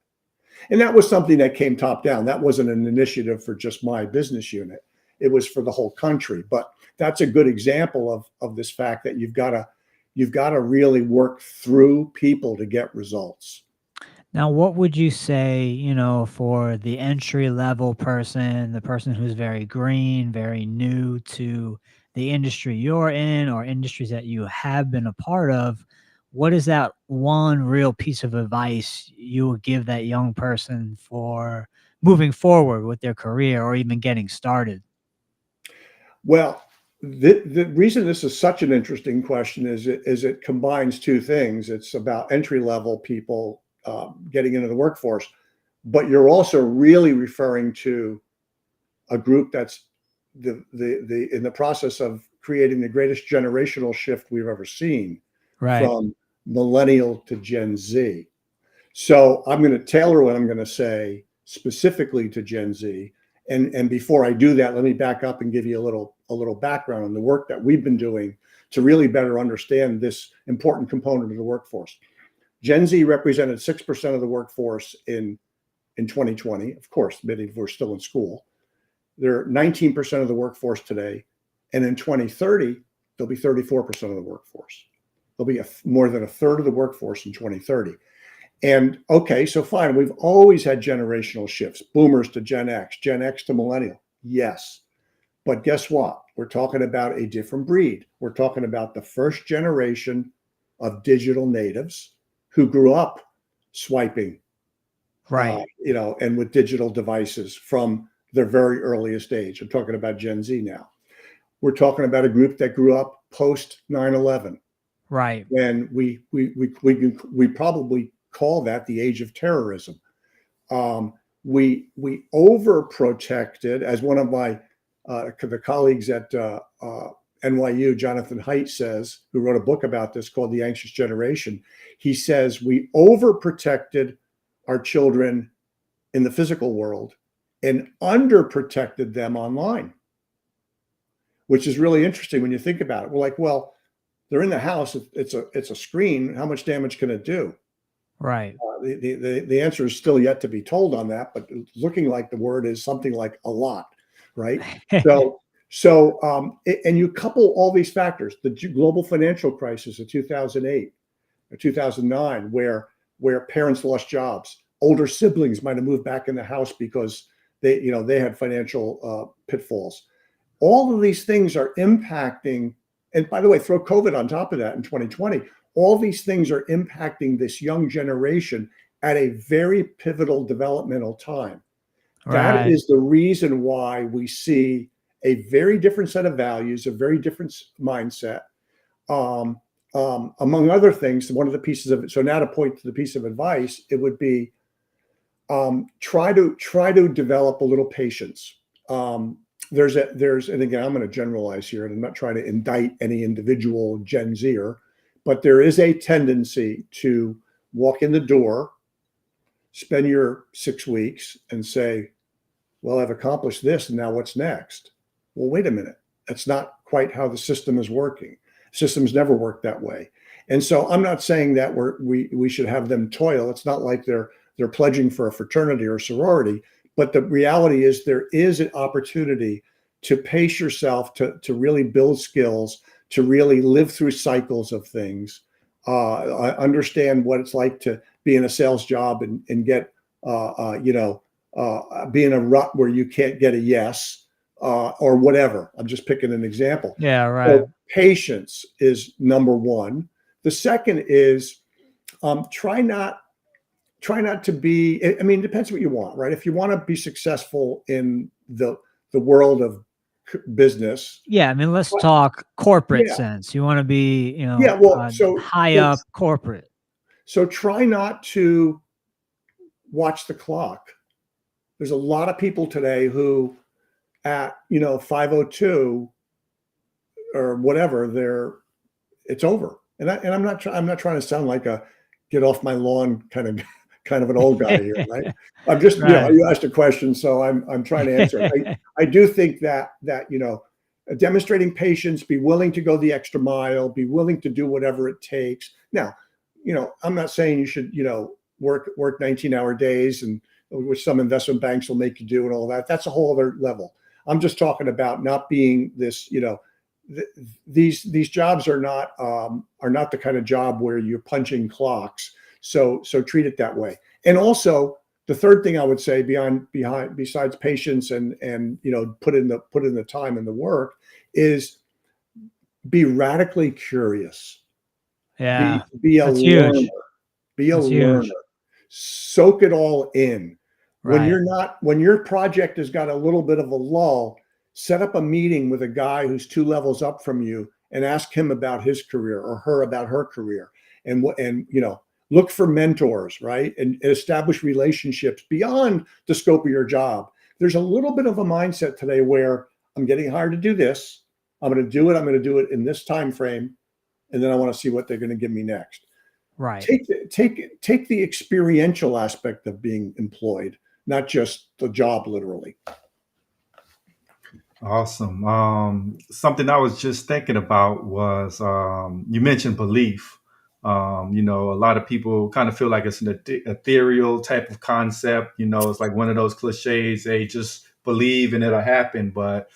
Speaker 3: And that was something that came top down. That wasn't an initiative for just my business unit. It was for the whole country. But that's a good example of this fact that you've got to really work through people to get results.
Speaker 2: Now, what would you say, for the entry level person, the person who's very green, very new to the industry you're in or industries that you have been a part of? What is that one real piece of advice you would give that young person for moving forward with their career or even getting started?
Speaker 3: Well, the reason this is such an interesting question is it combines two things. It's about entry level people getting into the workforce, but you're also really referring to a group that's in the process of creating the greatest generational shift we've ever seen,
Speaker 2: Right.
Speaker 3: from millennial to Gen Z. So I'm going to tailor what I'm going to say specifically to Gen Z. And before I do that, let me back up and give you a little background on the work that we've been doing to really better understand this important component of the workforce. Gen Z represented 6% of the workforce in 2020. Of course, many of them are still in school. They're 19% of the workforce today. And in 2030, they'll be 34% of the workforce. They'll be more than a third of the workforce in 2030. And okay, so fine. We've always had generational shifts, boomers to Gen X to millennial. Yes. But guess what? We're talking about a different breed. We're talking about the first generation of digital natives who grew up swiping,
Speaker 2: Right.
Speaker 3: and with digital devices from their very earliest age. I'm talking about Gen Z now. We're talking about a group that grew up post 9/11.
Speaker 2: Right.
Speaker 3: And we probably call that the age of terrorism. We overprotected, as one of my the colleagues at NYU, Jonathan Haidt, says, who wrote a book about this called The Anxious Generation. He says we overprotected our children in the physical world and underprotected them online, which is really interesting when you think about it. We're like, well, they're in the house. It's a screen. How much damage can it do?
Speaker 2: Right.
Speaker 3: The answer is still yet to be told on that, but it's looking like the word is something like a lot, right? And you couple all these factors, the global financial crisis of 2008 or 2009, where parents lost jobs, older siblings might have moved back in the house because they had financial pitfalls. All of these things are impacting. And by the way, throw COVID on top of that in 2020. All these things are impacting this young generation at a very pivotal developmental time. That
Speaker 2: Right.
Speaker 3: is the reason why we see a very different set of values, a very different mindset. Among other things, one of the pieces of it. So now to point to the piece of advice, it would be try to develop a little patience. And again, I'm going to generalize here, and I'm not trying to indict any individual Gen Zer, but there is a tendency to walk in the door, spend your 6 weeks, and say, well, I've accomplished this, and now what's next? Well, wait a minute. That's not quite how the system is working. Systems never work that way. And so I'm not saying that we should have them toil. It's not like they're pledging for a fraternity or sorority. But the reality is there is an opportunity to pace yourself, to really build skills, to really live through cycles of things, understand what it's like to be in a sales job and get, be in a rut where you can't get a yes or whatever. I'm just picking an example.
Speaker 2: Yeah, right.
Speaker 3: So patience is number one. The second is try not to be, I mean, it depends what you want, right? If you want to be successful in the world of business.
Speaker 2: Yeah, I mean, let's talk corporate
Speaker 3: Yeah.
Speaker 2: sense. You want to be,
Speaker 3: so
Speaker 2: high up corporate.
Speaker 3: So try not to watch the clock. There's a lot of people today who at 5:02 or whatever, it's over. And I'm not trying to sound like a get off my lawn kind of an old guy here, right? I'm just,
Speaker 2: Right.
Speaker 3: you asked a question, so I'm trying to answer it. I do think that demonstrating patience, be willing to go the extra mile, be willing to do whatever it takes. Now, I'm not saying you should, work 19-hour days, and which some investment banks will make you do and all that. That's a whole other level. I'm just talking about not being this, these jobs are not the kind of job where you're punching clocks. So treat it that way. And also, the third thing I would say besides patience and put in the time and the work is be radically curious.
Speaker 2: Yeah.
Speaker 3: Be a
Speaker 2: That's
Speaker 3: learner.
Speaker 2: huge.
Speaker 3: Be a
Speaker 2: That's
Speaker 3: learner.
Speaker 2: huge.
Speaker 3: Soak it all in.
Speaker 2: Right.
Speaker 3: When your project has got a little bit of a lull, set up a meeting with a guy who's 2 levels up from you and ask him about his career or her about her career. And look for mentors, right? And establish relationships beyond the scope of your job. There's a little bit of a mindset today where I'm getting hired to do this. I'm going to do it. I'm going to do it in this time frame. And then I want to see what they're going to give me next.
Speaker 2: Right.
Speaker 3: Take the experiential aspect of being employed, not just the job, literally.
Speaker 1: Awesome. Something I was just thinking about was you mentioned belief. A lot of people kind of feel like it's an ethereal type of concept. It's like one of those cliches. They just believe and it'll happen. But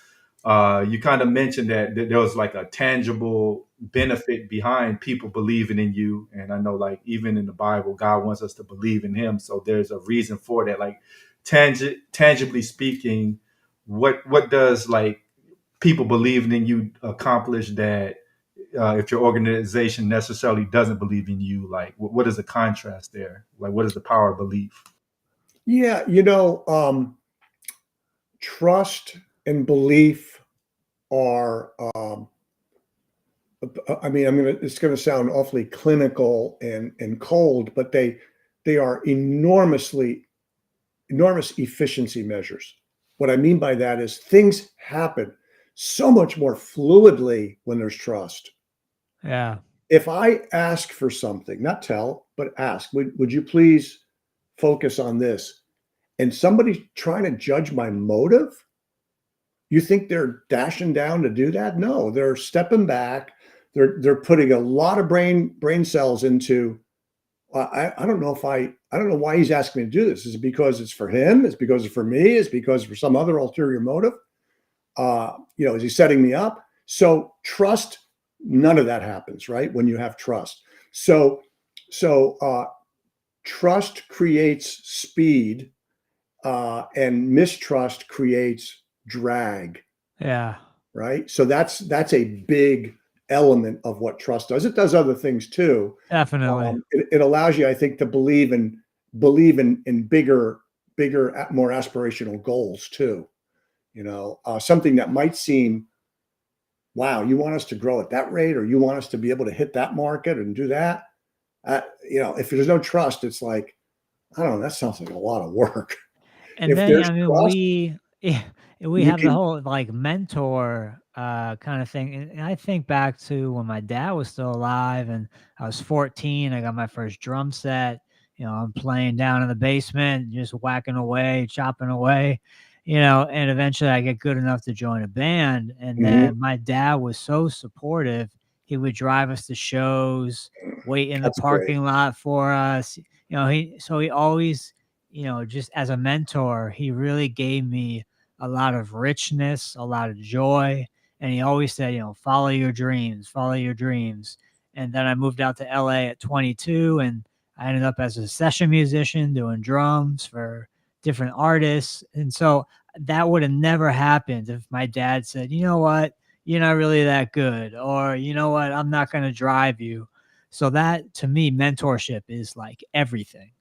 Speaker 1: you kind of mentioned that there was like a tangible benefit behind people believing in you. And I know, like, even in the Bible, God wants us to believe in him. So there's a reason for that. Like, tangibly speaking, what does, like, people believing in you accomplish that if your organization necessarily doesn't believe in you? Like, what is the contrast there? Like, what is the power of belief?
Speaker 3: Yeah, trust and belief are it's going to sound awfully clinical and cold, but they are enormous efficiency measures. What I mean by that is things happen so much more fluidly when there's trust.
Speaker 2: Yeah.
Speaker 3: If I ask for something, not tell, but ask, would you please focus on this? And somebody's trying to judge my motive, you think they're dashing down to do that? No, they're stepping back. They're putting a lot of brain cells into. I don't know why he's asking me to do this. Is it because it's for him? Is it because it's for me? Is it because for some other ulterior motive? Is he setting me up? So trust, none of that happens, right? When you have trust. So trust creates speed, and mistrust creates drag.
Speaker 2: Yeah.
Speaker 3: Right. So that's a big element of what trust does. It does other things too.
Speaker 2: Definitely.
Speaker 3: It allows you, I think, to believe in bigger, more aspirational goals too. Something that might seem, wow, you want us to grow at that rate, or you want us to be able to hit that market and do that. If there's no trust, it's like, I don't know, that sounds like a lot of work.
Speaker 2: And
Speaker 3: If
Speaker 2: then,
Speaker 3: there's
Speaker 2: I mean,
Speaker 3: trust,
Speaker 2: we
Speaker 3: you
Speaker 2: have the
Speaker 3: can,
Speaker 2: whole like mentor kind of thing. And I think back to when my dad was still alive and I was 14. I got my first drum set. I'm playing down in the basement, just whacking away, chopping away, and eventually I get good enough to join a band. And then my dad was so supportive. He would drive us to shows, wait in the
Speaker 3: that's great.
Speaker 2: parking lot for us. He always, just as a mentor, he really gave me a lot of richness, a lot of joy. And he always said, follow your dreams, follow your dreams. And then I moved out to LA at 22 and I ended up as a session musician doing drums for different artists. And so that would have never happened if my dad said, you know what, you're not really that good, or you know what, I'm not going to drive you. So that, to me, mentorship is like everything.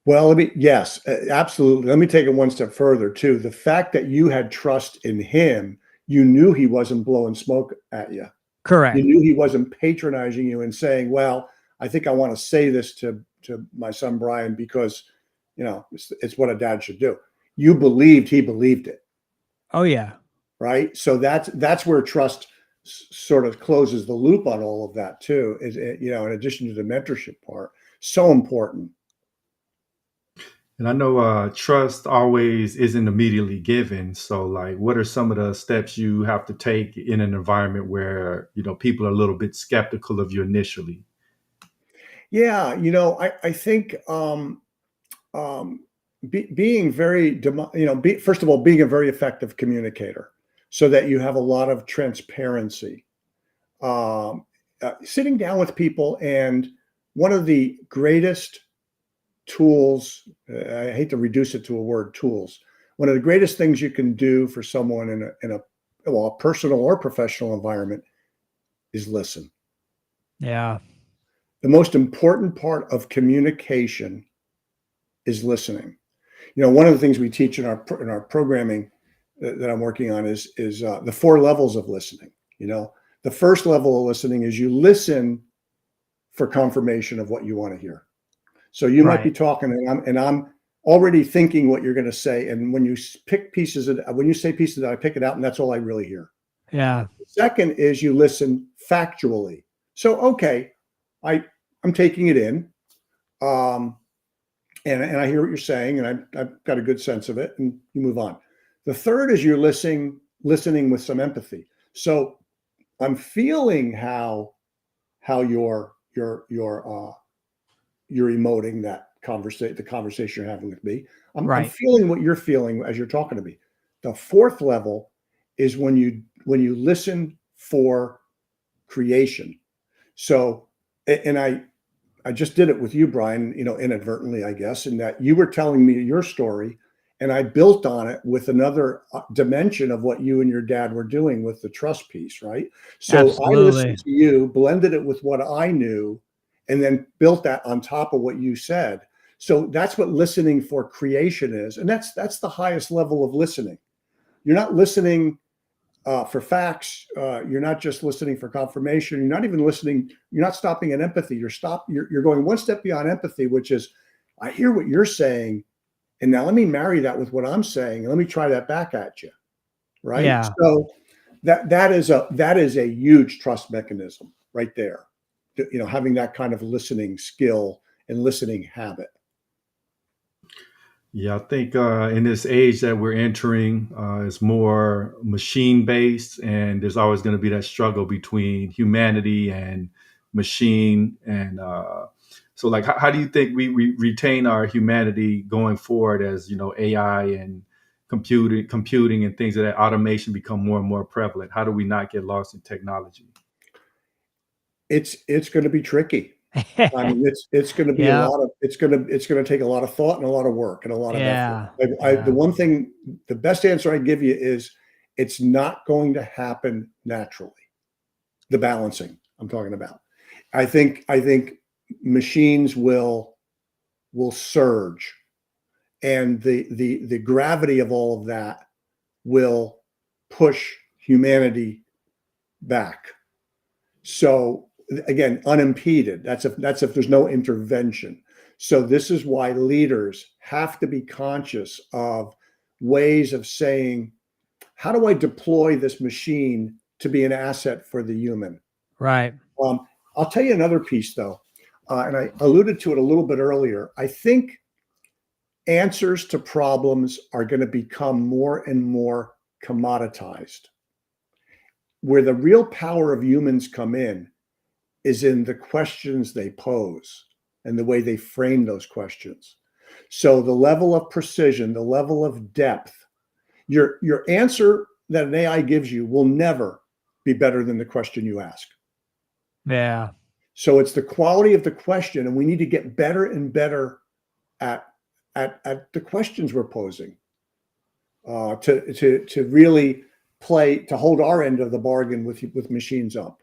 Speaker 3: Well, yes, absolutely. Let me take it one step further too. The fact that you had trust in him, you knew he wasn't blowing smoke at you.
Speaker 2: Correct.
Speaker 3: You knew he wasn't patronizing you and saying, well, I think I want to say this to my son, Brian, because, it's what a dad should do. You believed he believed it.
Speaker 2: Oh yeah.
Speaker 3: Right. So that's where trust sort of closes the loop on all of that too, is, in addition to the mentorship part, so important.
Speaker 1: And I know trust always isn't immediately given. So, like, what are some of the steps you have to take in an environment where people are a little bit skeptical of you initially?
Speaker 3: Yeah, I think being very, first of all, being a very effective communicator, so that you have a lot of transparency. Sitting down with people, and one of the greatest tools, I hate to reduce it to a word, tools. One of the greatest things you can do for someone in a well, a personal or professional environment is listen.
Speaker 2: Yeah.
Speaker 3: The most important part of communication is listening. One of the things we teach in our programming that I'm working on is the 4 levels of listening. The first level of listening is you listen for confirmation of what you want to hear. So you might be
Speaker 2: Right.
Speaker 3: talking, and I'm already thinking what you're going to say. And when you when you say pieces that I pick it out, and that's all I really hear.
Speaker 2: Yeah.
Speaker 3: The second is you listen factually. So, okay, I'm taking it in, um, and I hear what you're saying, and I've got a good sense of it, and you move on. The third is you're listening with some empathy. So I'm feeling how you're emoting the conversation you're having with me. I'm
Speaker 2: Right.
Speaker 3: feeling what you're feeling as you're talking to me. The fourth level is when you listen for creation. So, and I just did it with you, Brian, inadvertently, I guess, in that you were telling me your story, and I built on it with another dimension of what you and your dad were doing with the trust piece, right? So I listened
Speaker 2: Absolutely.
Speaker 3: to you, blended it with what I knew, and then built that on top of what you said. So that's what listening for creation is, and that's the highest level of listening. You're not listening for facts. You're not just listening for confirmation. You're not even listening. You're not stopping at empathy. You're going one step beyond empathy, which is, I hear what you're saying, and now let me marry that with what I'm saying, and let me try that back at you. Right.
Speaker 2: Yeah.
Speaker 3: So that is a huge trust mechanism right there. Having that kind of listening skill and listening habit.
Speaker 1: Yeah, I think in this age that we're entering, it's more machine based, and there's always going to be that struggle between humanity and machine. And so, like, how do you think we retain our humanity going forward as AI and computing and things of that automation become more and more prevalent? How do we not get lost in technology?
Speaker 3: It's going to be tricky. I mean, it's going to be
Speaker 2: Yep.
Speaker 3: it's going to take a lot of thought and a lot of work and a lot of effort.
Speaker 2: Yeah.
Speaker 3: The
Speaker 2: Yeah.
Speaker 3: one thing, the best answer I give you is it's not going to happen naturally. The balancing I'm talking about. I think machines will surge, and the gravity of all of that will push humanity back. So again, unimpeded. That's if there's no intervention. So this is why leaders have to be conscious of ways of saying, how do I deploy this machine to be an asset for the human?
Speaker 2: Right.
Speaker 3: Um, I'll tell you another piece though, and I alluded to it a little bit earlier. I think answers to problems are going to become more and more commoditized. Where the real power of humans come in is in the questions they pose and the way they frame those questions. So the level of precision, the level of depth, your answer that an AI gives you will never be better than the question you ask.
Speaker 2: Yeah.
Speaker 3: So it's the quality of the question, and we need to get better and better at at the questions we're posing to really to hold our end of the bargain with machines up.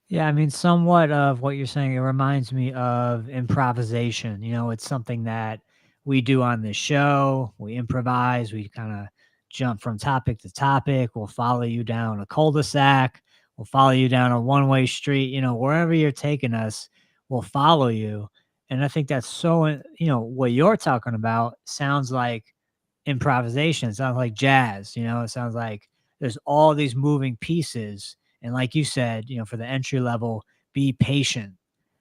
Speaker 2: Yeah, I mean, somewhat of what you're saying, it reminds me of improvisation. It's something that we do on this show. We improvise, we kind of jump from topic to topic. We'll follow you down a cul-de-sac, we'll follow you down a one-way street, wherever you're taking us, we'll follow you. And I think that's so, what you're talking about sounds like improvisation. It sounds like jazz, it sounds like there's all these moving pieces. And like you said, for the entry level, be patient,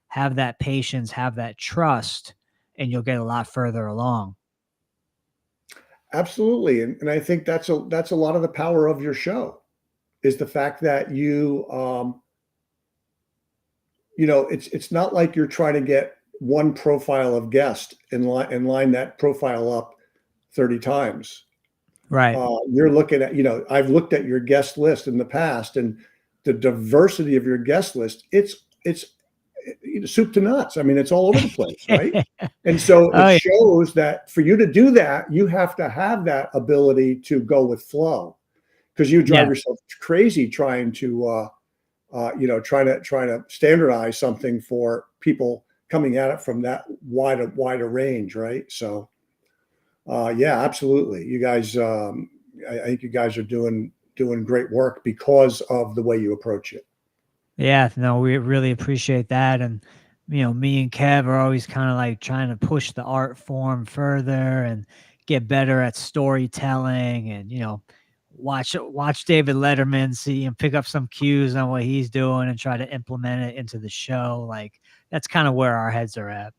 Speaker 2: have that patience, have that trust, and you'll get a lot further along.
Speaker 3: Absolutely. And I think that's a lot of the power of your show, is the fact that it's not like you're trying to get one profile of guest and line that profile up 30 times.
Speaker 2: Right.
Speaker 3: You're looking at, I've looked at your guest list in the past, and the diversity of your guest list, it's soup to nuts. I mean, it's all over the place, right? And so it shows that for you to do that, you have to have that ability to go with flow, because you drive yourself crazy trying to trying to standardize something for people coming at it from that wider range, right? So yeah, absolutely. You guys, I think you guys are doing great work because of the way you approach it.
Speaker 2: Yeah, no, we really appreciate that. And, me and Kev are always kind of like trying to push the art form further and get better at storytelling, and, watch David Letterman, see and pick up some cues on what he's doing and try to implement it into the show. Like, that's kind of where our heads are at.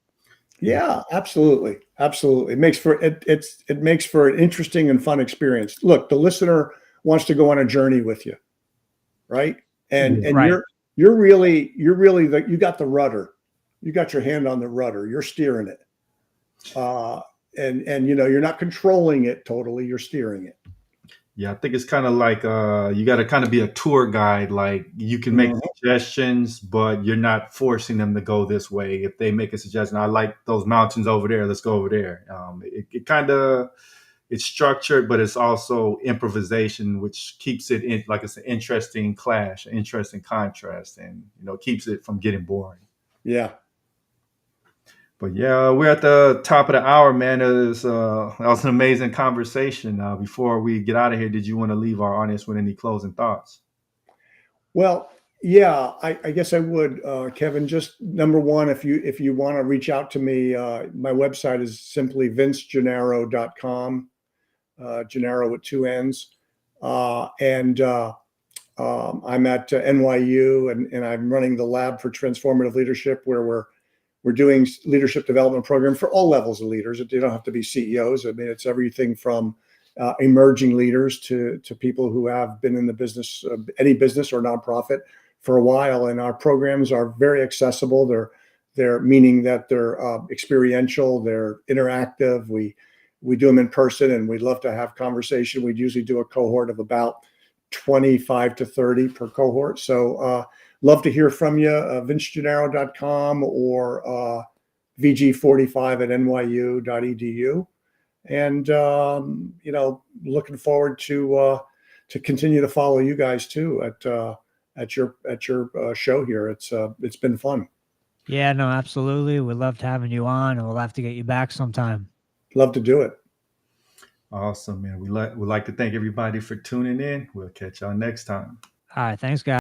Speaker 3: Yeah, absolutely. Absolutely. It makes for it makes for an interesting and fun experience. Look, the listener wants to go on a journey with you, right? And
Speaker 2: right.
Speaker 3: you're really you got the rudder. You got your hand on the rudder. You're steering it. And you're not controlling it totally, you're steering it.
Speaker 1: Yeah, I think it's kind of like you got to kind of be a tour guide. Like, you can make suggestions, but you're not forcing them to go this way. If they make a suggestion, I like those mountains over there, let's go over there. It kind of, it's structured, but it's also improvisation, which keeps it in, like, it's an interesting clash, an interesting contrast, and keeps it from getting boring.
Speaker 3: Yeah.
Speaker 1: But yeah, we're at the top of the hour, man. That was an amazing conversation. Before we get out of here, did you want to leave our audience with any closing thoughts?
Speaker 3: Well, yeah, I guess I would, Kevin. Just number one, if you want to reach out to me, my website is simply vincegennaro.com, Gennaro with two N's. And I'm at NYU, and I'm running the lab for transformative leadership, where we're doing leadership development program for all levels of leaders. They don't have to be CEOs. I mean, it's everything from emerging leaders to people who have been in the business, any business or nonprofit, for a while. And our programs are very accessible. They're meaning that they're experiential, they're interactive. We do them in person, and we'd love to have conversation. We'd usually do a cohort of about 25 to 30 per cohort. So love to hear from you, vincegennaro.com or vg45@nyu.edu. And, looking forward to continue to follow you guys too at your show here. It's been fun.
Speaker 2: Yeah, no, absolutely. We loved having you on, and we'll have to get you back sometime.
Speaker 3: Love to do it.
Speaker 1: Awesome, man. We'd like to thank everybody for tuning in. We'll catch y'all next time.
Speaker 2: All right. Thanks, guys.